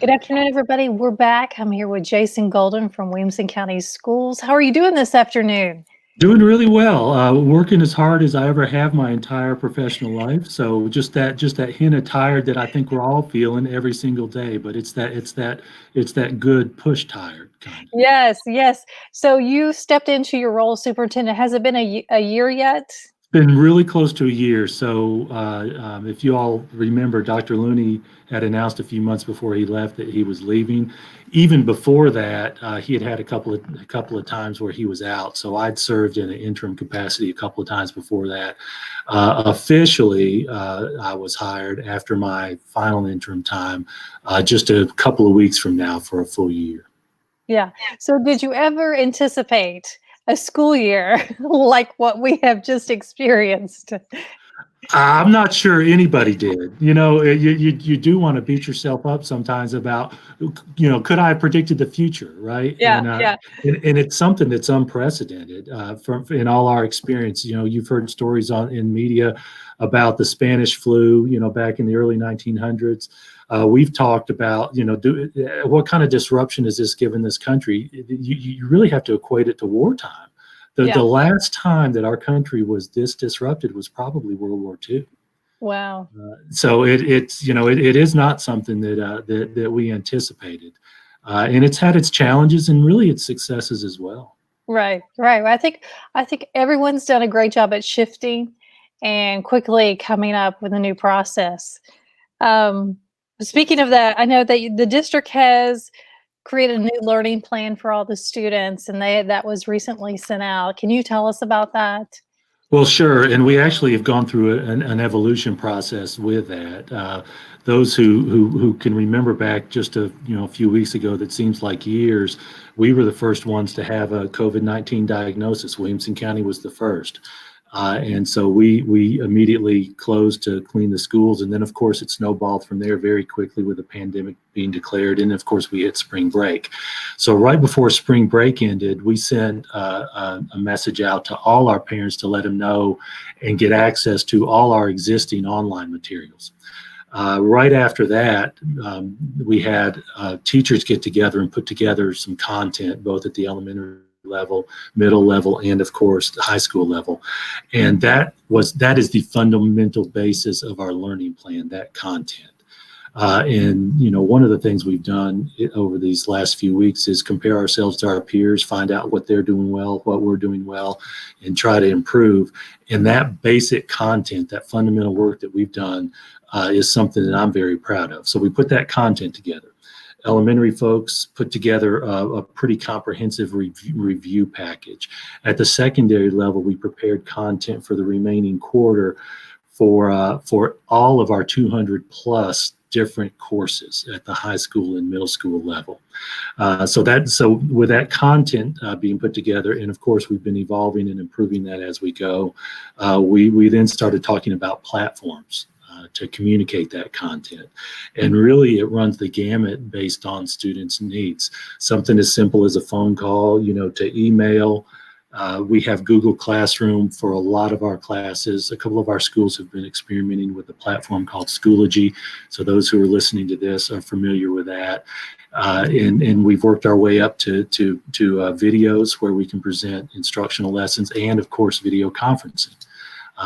Good afternoon, everybody. We're back. I'm here with Jason Golden from Williamson County Schools. How are you doing this afternoon? Doing really well. Working as hard as I ever have my entire professional life. So just that hint of tired that I think we're all feeling every single day. But it's that good push tired kind of. Yes, yes. So you stepped into your role as superintendent. Has it been a year yet? Been really close to a year. So if you all remember, Dr. Looney had announced a few months before he left that he was leaving. Even before that, he had a couple of times where he was out. So I'd served in an interim capacity a couple of times before that. Officially, I was hired after my final interim time, just a couple of weeks from now for a full year. Yeah. So did you ever anticipate a school year like what we have just experienced? I'm not sure anybody did. You do want to beat yourself up sometimes about, could I have predicted the future, right? Yeah, And yeah. and it's something that's unprecedented from in all our experience. You've heard stories in media about the Spanish flu, back in the early 1900s. We've talked about, what kind of disruption has this given this country? You really have to equate it to wartime. The last time that our country was this disrupted was probably World War II. Wow. So it is not something that we anticipated, and it's had its challenges and really its successes as well. Right, right. I think everyone's done a great job at shifting and quickly coming up with a new process. Speaking of that, I know that the district has created a new learning plan for all the students, and that was recently sent out. Can you tell us about that? Well, sure, and we actually have gone through an evolution process with that. Those who can remember back just a few weeks ago, that seems like years. We were the first ones to have a COVID-19 diagnosis. Williamson County was the first. And so we immediately closed to clean the schools. And then, of course, it snowballed from there very quickly with the pandemic being declared. And, of course, we hit spring break. So right before spring break ended, we sent a message out to all our parents to let them know and get access to all our existing online materials. Right after that, we had teachers get together and put together some content, both at the elementary level, middle level, and of course the high school level. And that is the fundamental basis of our learning plan, that content. And one of the things we've done over these last few weeks is compare ourselves to our peers, find out what they're doing well, what we're doing well, and try to improve. And that basic content, that fundamental work that we've done, is something that I'm very proud of. So we put that content together. Elementary folks put together a pretty comprehensive review package. At the secondary level, we prepared content for the remaining quarter for all of our 200 plus different courses at the high school and middle school level. So with that content being put together, and of course we've been evolving and improving that as we go, we then started talking about platforms to communicate that content. And really it runs the gamut based on students' needs. Something as simple as a phone call, to email. We have Google Classroom for a lot of our classes. A couple of our schools have been experimenting with a platform called Schoology. So those who are listening to this are familiar with that. And we've worked our way up to videos where we can present instructional lessons and of course video conferencing,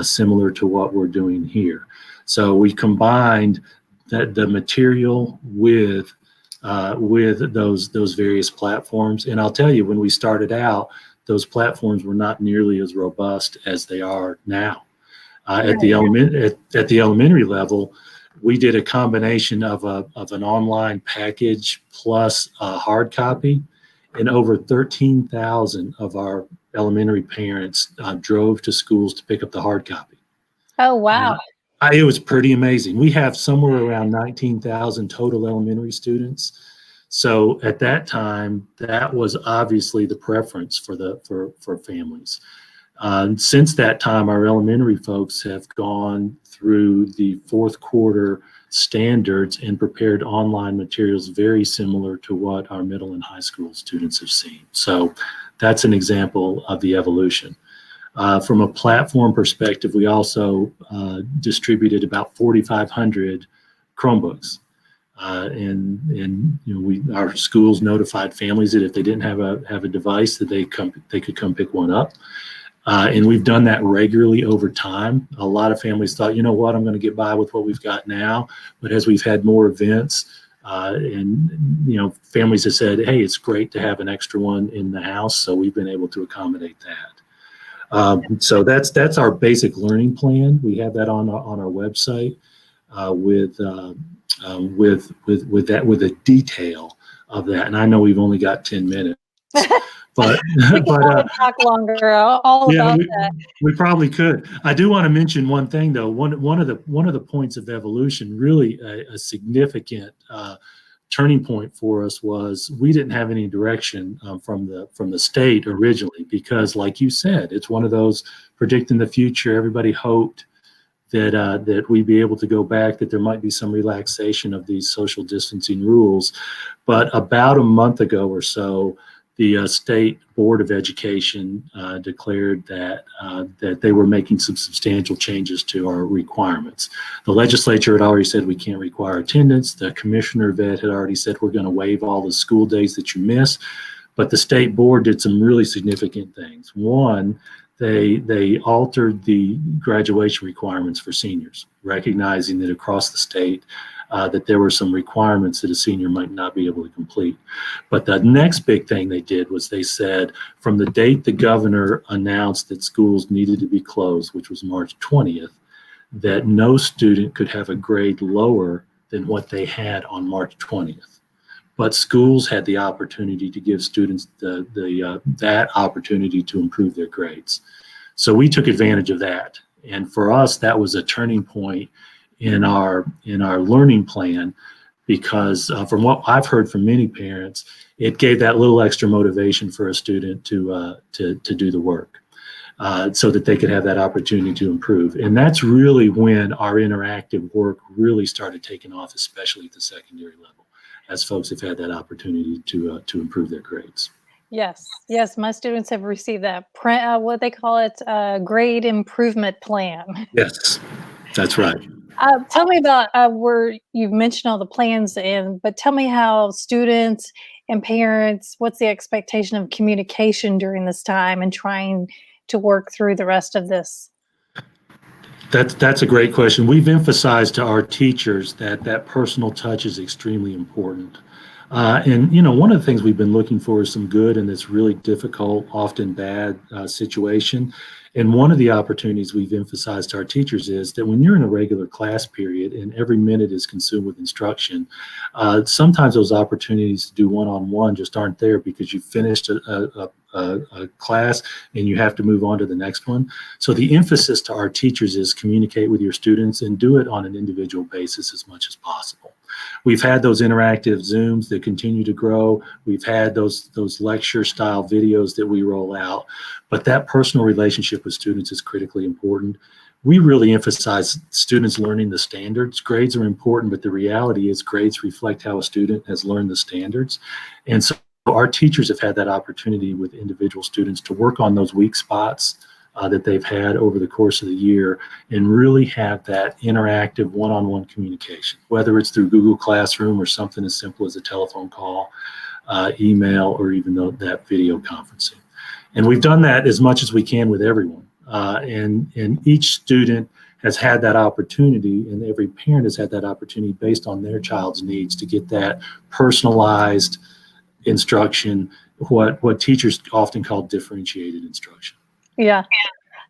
similar to what we're doing here. So we combined the material with those various platforms. And I'll tell you, when we started out, those platforms were not nearly as robust as they are now. At the elementary level, we did a combination of an online package plus a hard copy, and over 13,000 of our elementary parents drove to schools to pick up the hard copy. Oh, wow. It was pretty amazing. We have somewhere around 19,000 total elementary students. So at that time, that was obviously the preference for families. Since that time, our elementary folks have gone through the fourth quarter standards and prepared online materials very similar to what our middle and high school students have seen. So that's an example of the evolution. From a platform perspective, we also distributed about 4,500 Chromebooks. And our schools notified families that if they didn't have a device, that they could come pick one up. And we've done that regularly over time. A lot of families thought, you know what, I'm going to get by with what we've got now. But as we've had more events, and families have said, hey, it's great to have an extra one in the house. So we've been able to accommodate that. So that's our basic learning plan. We have that on our website with a detail of that. And I know we've only got 10 minutes. But we can talk longer all about that. We probably could. I do want to mention one thing though. One of the points of evolution, really a significant turning point for us, was we didn't have any direction from the state originally, because like you said, it's one of those predicting the future. Everybody hoped that we'd be able to go back, that there might be some relaxation of these social distancing rules. But about a month ago or so, the State Board of Education declared that they were making some substantial changes to our requirements. The legislature had already said we can't require attendance. The commissioner of ed had already said we're going to waive all the school days that you miss. But the state board did some really significant things. One, they altered the graduation requirements for seniors, recognizing that across the state that there were some requirements that a senior might not be able to complete. But the next big thing they did was they said from the date the governor announced that schools needed to be closed, which was March 20th, that no student could have a grade lower than what they had on March 20th. But schools had the opportunity to give students that opportunity to improve their grades. So we took advantage of that. And for us, that was a turning point in our learning plan, because from what I've heard from many parents, it gave that little extra motivation for a student to do the work, so that they could have that opportunity to improve. And that's really when our interactive work really started taking off, especially at the secondary level, as folks have had that opportunity to improve their grades. Yes, my students have received that what they call it, grade improvement plan. Yes, that's right. Tell me about where you've mentioned all the plans, but tell me how students and parents, what's the expectation of communication during this time and trying to work through the rest of this? That's a great question. We've emphasized to our teachers that personal touch is extremely important. And one of the things we've been looking for is some good in this really difficult, often bad situation. And one of the opportunities we've emphasized to our teachers is that when you're in a regular class period and every minute is consumed with instruction, sometimes those opportunities to do one-on-one just aren't there, because you finished a class and you have to move on to the next one. So the emphasis to our teachers is communicate with your students and do it on an individual basis as much as possible. We've had those interactive Zooms that continue to grow. We've had those lecture style videos that we roll out, but that personal relationship with students is critically important. We really emphasize students learning the standards. Grades are important, but the reality is grades reflect how a student has learned the standards. And so our teachers have had that opportunity with individual students to work on those weak spots that they've had over the course of the year, and really have that interactive one-on-one communication, whether it's through Google Classroom or something as simple as a telephone call, email, or even that video conferencing. And we've done that as much as we can with everyone. And each student has had that opportunity, and every parent has had that opportunity based on their child's needs to get that personalized instruction, what teachers often call differentiated instruction. Yeah.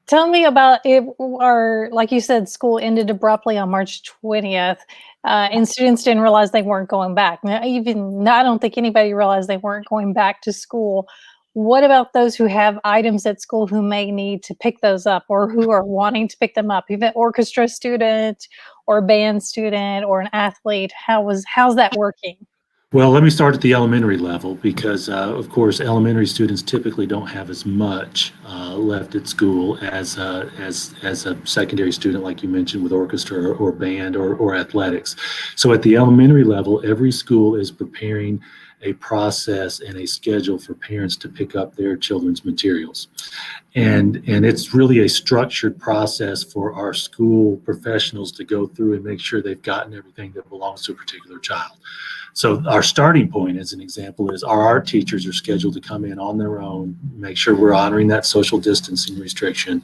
Tell me about it, or like you said, school ended abruptly on March 20th, and students didn't realize they weren't going back. Now, I don't think anybody realized they weren't going back to school. What about those who have items at school who may need to pick those up, or who are wanting to pick them up? Even orchestra student or band student or an athlete, how's that working? Well, let me start at the elementary level, because, of course, elementary students typically don't have as much left at school as a secondary student, like you mentioned, with orchestra or band or athletics. So at the elementary level, every school is preparing a process and a schedule for parents to pick up their children's materials. And it's really a structured process for our school professionals to go through and make sure they've gotten everything that belongs to a particular child. So our starting point, as an example, is our art teachers are scheduled to come in on their own, make sure we're honoring that social distancing restriction.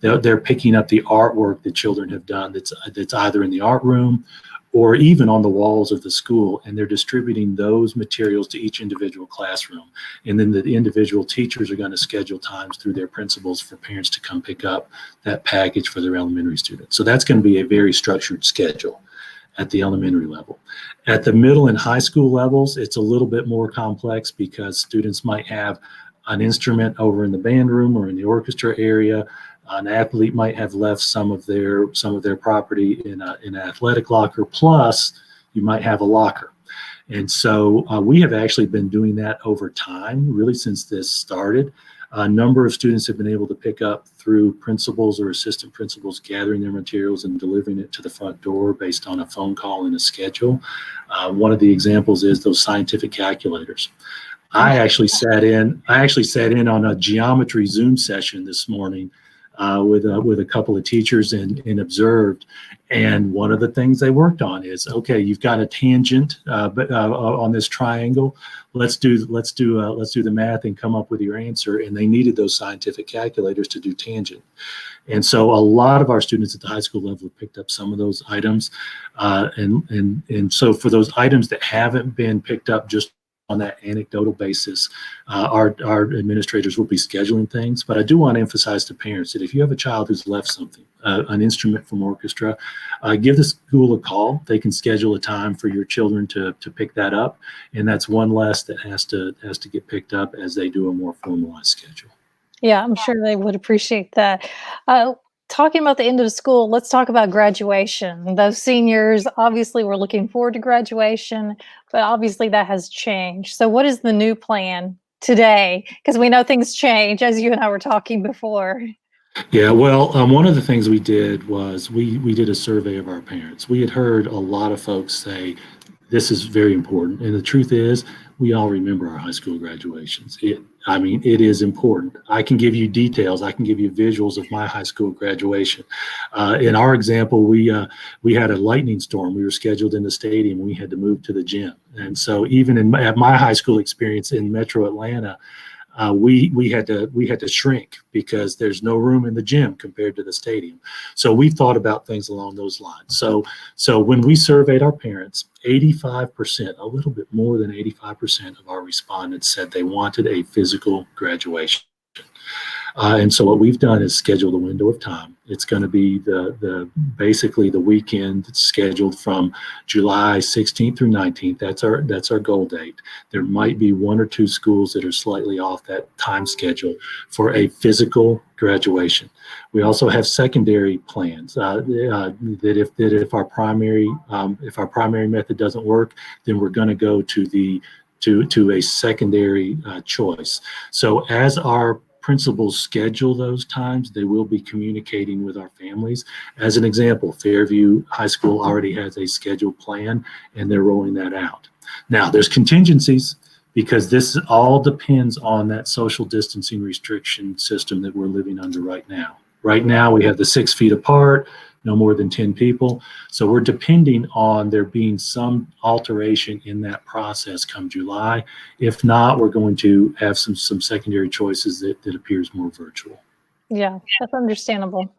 They're picking up the artwork that children have done that's either in the art room or even on the walls of the school, and they're distributing those materials to each individual classroom. And then the individual teachers are going to schedule times through their principals for parents to come pick up that package for their elementary students. So that's going to be a very structured schedule at the elementary level. At the middle and high school levels, it's a little bit more complex because students might have an instrument over in the band room or in the orchestra area. An athlete might have left some of their property in an athletic locker, plus you might have a locker. And so we have actually been doing that over time, really since this started. A number of students have been able to pick up through principals or assistant principals gathering their materials and delivering it to the front door based on a phone call and a schedule. One of the examples is those scientific calculators. I actually sat in on a geometry Zoom session this morning with a couple of teachers and observed. And one of the things they worked on is, okay, you've got a tangent on this triangle. Let's do the math and come up with your answer. And they needed those scientific calculators to do tangent. And so a lot of our students at the high school level have picked up some of those items. And so for those items that haven't been picked up just on that anecdotal basis, our administrators will be scheduling things. But I do want to emphasize to parents that if you have a child who's left something, an instrument from orchestra, give the school a call. They can schedule a time for your children to pick that up, and that's one less that has to get picked up as they do a more formalized schedule. Yeah, I'm sure they would appreciate that. Talking about the end of school, let's talk about graduation. Those seniors, obviously, we're looking forward to graduation, but obviously that has changed. So what is the new plan today? Because we know things change, as you and I were talking before. Yeah, well, one of the things we did was we did a survey of our parents. We had heard a lot of folks say, this is very important. And the truth is, we all remember our high school graduations. It is important. I can give you details. I can give you visuals of my high school graduation. In our example, we had a lightning storm. We were scheduled in the stadium. We had to move to the gym. And so even at my high school experience in Metro Atlanta, we had to shrink because there's no room in the gym compared to the stadium. So we thought about things along those lines. So when we surveyed our parents, 85%, a little bit more than 85% of our respondents said they wanted a physical graduation. And so what we've done is scheduled a window of time. It's going to be basically the weekend scheduled from July 16th through 19th. That's our goal date. There might be one or two schools that are slightly off that time schedule for a physical graduation. We also have secondary plans that if our primary method doesn't work, then we're going to go to a secondary choice. So as our principals schedule those times, they will be communicating with our families. As an example, Fairview High School already has a scheduled plan and they're rolling that out. Now, there's contingencies because this all depends on that social distancing restriction system that we're living under right now. Right now, we have the 6 feet apart, no more than 10 people. So we're depending on there being some alteration in that process come July. If not, we're going to have some secondary choices that appears more virtual. Yeah, that's understandable.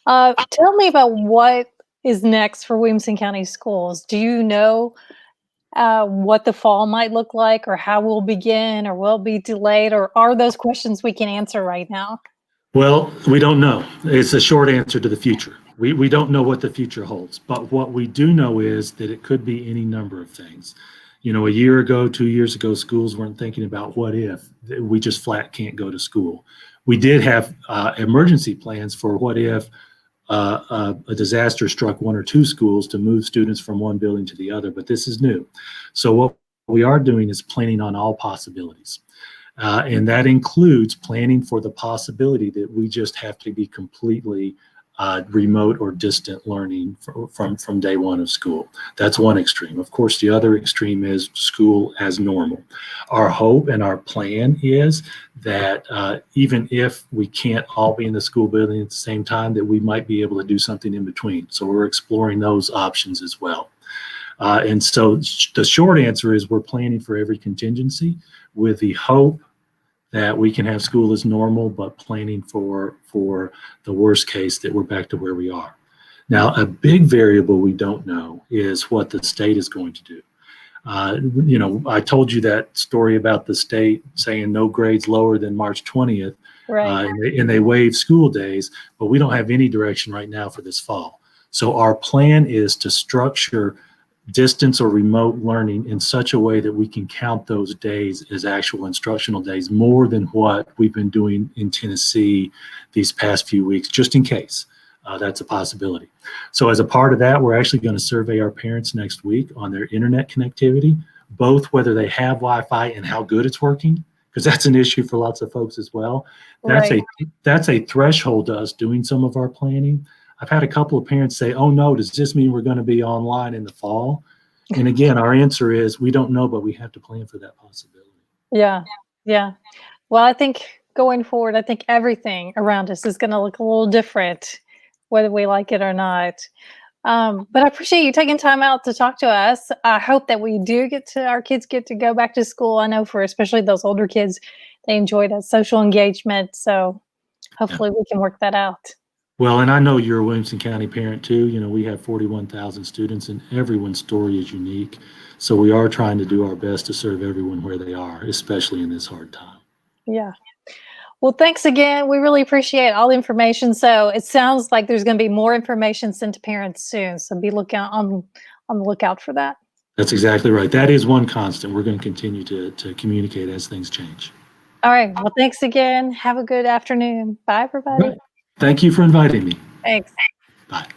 Tell me about what is next for Williamson County Schools. Do you know what the fall might look like, or how we'll begin, or will it be delayed, or are those questions we can answer right now? Well, we don't know. It's a short answer to the future. We don't know what the future holds, but what we do know is that it could be any number of things. You know, a year ago, 2 years ago, schools weren't thinking about what if we just flat can't go to school. We did have emergency plans for what if a disaster struck one or two schools to move students from one building to the other, but this is new. So what we are doing is planning on all possibilities. And that includes planning for the possibility that we just have to be completely remote or distant learning from day one of school. That's one extreme. Of course, the other extreme is school as normal. Our hope and our plan is that even if we can't all be in the school building at the same time, that we might be able to do something in between. So we're exploring those options as well. And so the short answer is we're planning for every contingency with the hope that we can have school as normal, but planning for the worst case that we're back to where we are. Now, a big variable we don't know is what the state is going to do. I told you that story about the state saying no grades lower than March 20th, Right. and they waive school days, but we don't have any direction right now for this fall. So our plan is to structure distance or remote learning in such a way that we can count those days as actual instructional days, more than what we've been doing in Tennessee these past few weeks, just in case that's a possibility. So as a part of that, we're actually going to survey our parents next week on their internet connectivity, both whether they have Wi-Fi and how good it's working, because that's an issue for lots of folks as well. That's a threshold to us doing some of our planning. I've had a couple of parents say, oh no, does this mean we're going to be online in the fall? And again, our answer is we don't know, but we have to plan for that possibility. Yeah. Yeah. Well, I think going forward, I think everything around us is going to look a little different, whether we like it or not. But I appreciate you taking time out to talk to us. I hope that our kids get to go back to school. I know for especially those older kids, they enjoy that social engagement. So hopefully we can work that out. Well, and I know you're a Williamson County parent too. We have 41,000 students and everyone's story is unique. So we are trying to do our best to serve everyone where they are, especially in this hard time. Yeah. Well, thanks again. We really appreciate all the information. So it sounds like there's going to be more information sent to parents soon. So be on the lookout for that. That's exactly right. That is one constant. We're going to continue to communicate as things change. All right. Well, thanks again. Have a good afternoon. Bye, everybody. Right. Thank you for inviting me. Thanks. Bye.